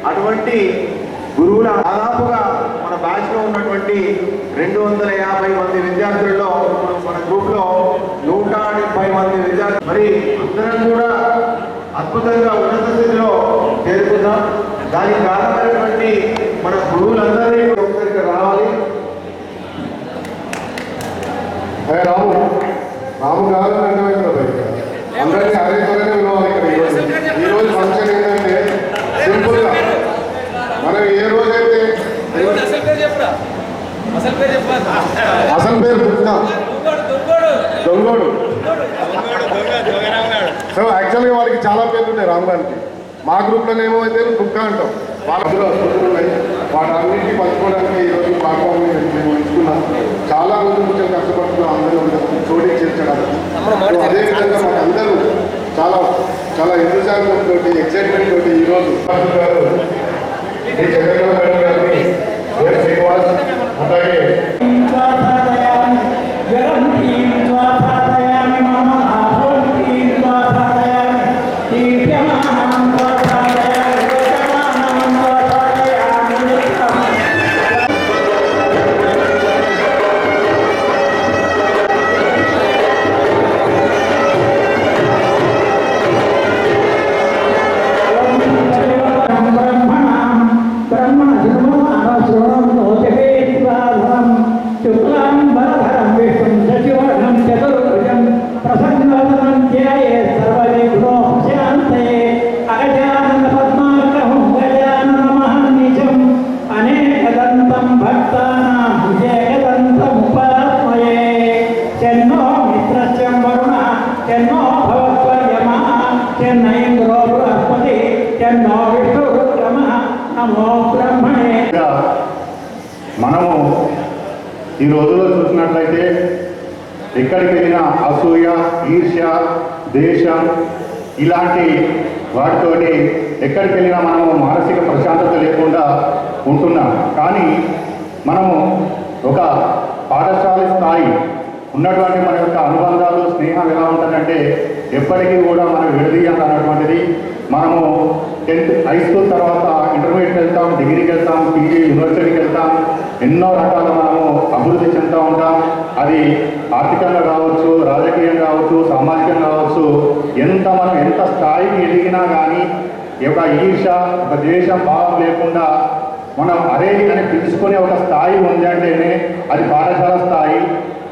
అటువంటి గురువుల దాదాపుగా మన బ్యాచ్లో ఉన్నటువంటి 250 మంది విద్యార్థుల్లో మన గ్రూప్లో 170 మంది విద్యార్థులు మరి అందరం కూడా అద్భుతంగా ఉన్నత స్థితిలో చేరుకున్నాం. దానికి కారణమైనటువంటి మన గురువులందరినీ ఒకరికి రావాలి. రాము రాము గారు అందరినీ అదే త్వరగా వినవాలి. ఇక్కడ ఈరోజు ఫంక్షన్ ఏంటంటే సింపుల్గా మనం ఏ రోజైతే అసలు పేరు పుట్టిన దొంగోడు. సో యాక్చువల్గా వాడికి చాలా పేర్లు ఉన్నాయి రాము గారికి. మా గ్రూప్లోనేమో అయితే కుక్క అంటాం. వాళ్ళలో ఉన్నాయి. వాటన్నింటినీ పంచుకోవడానికి ఈరోజు ప్లాట్ఫామ్ మేము ఎంచుకున్నాం. చాలా రోజుల నుంచి కష్టపడుతున్నాం అందరూ చోటీ చేర్చడానికి. అదేవిధంగా మాకు అందరూ చాలా చాలా ఎంతజాగ్రత్త తోటి ఎక్సైట్మెంట్ తోటి ఈరోజు గారు జగన్ గారిని శ్రీనివాస్ అలాగే మనము ఈ రోజుల్లో చూసినట్లయితే ఎక్కడికి వెళ్ళినా అసూయ, ఈర్ష్య, దేశం ఇలాంటి వాటితోటి ఎక్కడికి వెళ్ళినా మనము మానసిక ప్రశాంతత లేకుండా ఉంటున్నాం. కానీ మనము ఒక పాఠశాల స్థాయి ఉన్నటువంటి మన యొక్క అనుబంధాలు, స్నేహం ఎలా ఉంటుందంటే ఎప్పటికీ కూడా మనం విడదీయాలి అన్నటువంటిది. మనము 10th హై స్కూల్ తర్వాత ఇంటర్మీడియట్ వెళ్తాం, డిగ్రీకి వెళ్తాం, పీజీ యూనివర్సిటీకి వెళ్తాం. ఎన్నో రకాల మనము అభివృద్ధి చెందుతూ ఉంటాం. అది ఆర్థికంగా కావచ్చు, రాజకీయంగా కావచ్చు, సామాజికంగా కావచ్చు. మనం ఎంత స్థాయికి ఎదిగినా కానీ ఒక ఈర్ష, ఒక దేశం భావం లేకుండా మనం అరే అని పిలుచుకునే ఒక స్థాయి ఉంది అంటేనే అది పాఠశాల స్థాయి.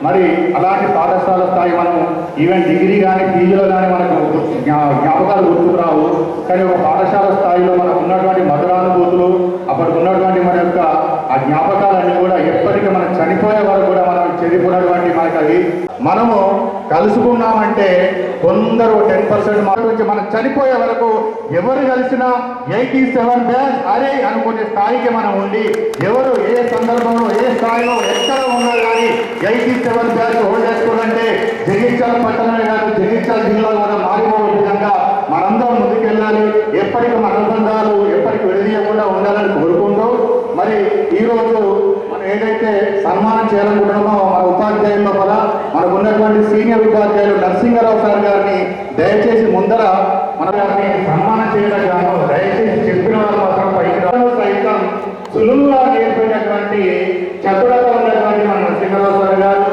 మరి అలాంటి పాఠశాల స్థాయి మనం ఈవెన్ డిగ్రీ కానీ పీజీలో కానీ మనకు జ్ఞాపకాలు గుర్తుకు రావు. కానీ ఒక పాఠశాల స్థాయిలో మనకు ఉన్నటువంటి మధురానుభూతులు, అప్పటికి ఉన్నటువంటి మన యొక్క ఆ జ్ఞాపకాలన్నీ కూడా ఎప్పటికీ మనం చనిపోయే వరకు కూడా మనం చెరిపోయినటువంటి మనకు అవి మనము కలుసుకున్నామంటే కొందరు 10% మాట నుంచి మనం చనిపోయే వరకు ఎవరు కలిసినా 87 బ్యాచ్ అరే అనుకునే స్థాయికి మనం ఉండి ఎవరు ఏ సందర్భంలో ఏ స్థాయిలో ఎక్కడ ఉన్నా కానీ 87 బ్యాచ్ హోల్డ్ చేసుకోవాలంటే జగిత్యాల పట్టణమే కాదు జగిత్యాల జిల్లాలో కూడా మారిపోయే విధంగా మనందరం ముందుకెళ్ళాలి. ఎప్పటికీ మన అనుబంధాలు ఎప్పటికీ విడదీయకుండా ఉండాలని కోరుకుంటూ మరి ఈరోజు మనం ఏదైతే సన్మానం చేయాలనుకుంటున్నామో మన ఉపాధ్యాయుల వల్ల మనకు ఉన్నటువంటి సీనియర్ ఉపాధ్యాయులు నరసింహారావు సార్ గారిని దయచేసి ముందర మన గారిని సన్మానం చేయడం గాను దయచేసి చెప్పిన వారు మాత్రం పైకి సైతం సులువుగా నేర్పినటువంటి చతురత ఉన్నటువంటి మన నరసింహారావు సార్ గారు,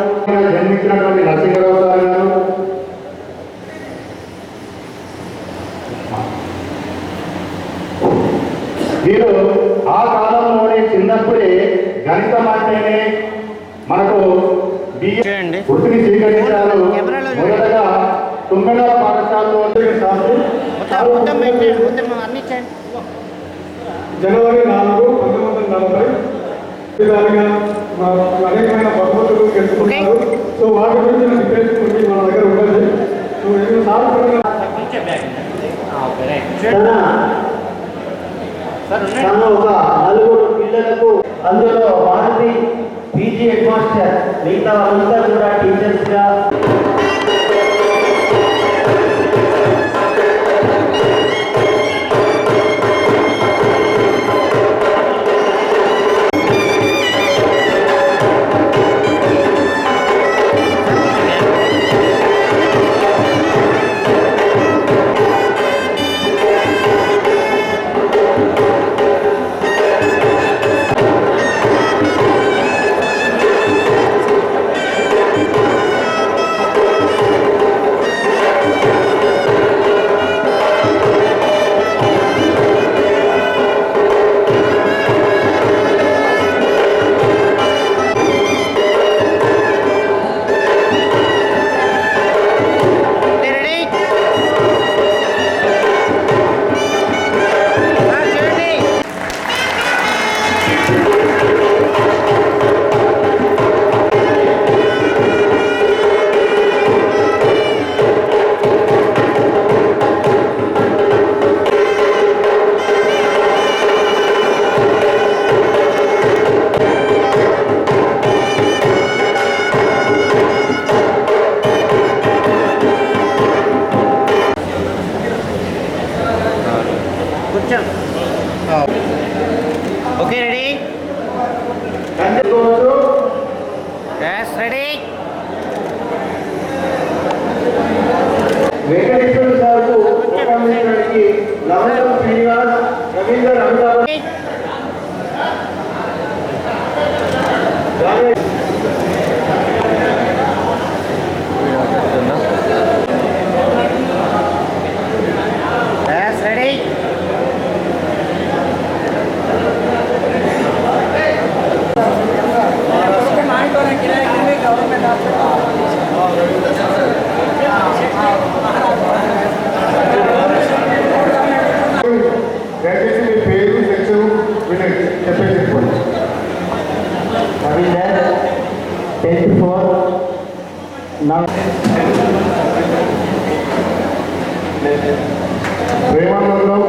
జన్మించినటువంటి నరసింహారావు సార్ గారు వీరు ఆ కాలంలోనే చిన్నప్పుడే గణితం అంటేనే మనకు వృత్తిని స్వీకరించారు. మొదటగా తుంగళ పాఠశాలలో జనవరి 4, 1940 అనేకమైన బహుమతులు గెలుచుకున్నారు. సో వాటి గురించి డిటైల్స్ మన దగ్గర ఉండదు. తను ఒక 4 పిల్లలకు అందులో వారిది పీజీ హెడ్ మాస్టర్, మిగతా వాళ్ళంతా కూడా టీచర్స్గా ఓకే రెడీ కందికోవచ్చు ఎస్ రెడీ వెంకటేశ్వర సార్కు ఉపన్యాసానికి లవణం శ్రీనివాస్ రవీందర్ అమితాబ్ ఎస్ రెడీ దయచేసి మీ పేరు సెక్షన్ వినండి చెప్పేసి చెప్పండి. రవీందర్ 10-4 ప్రేమానందం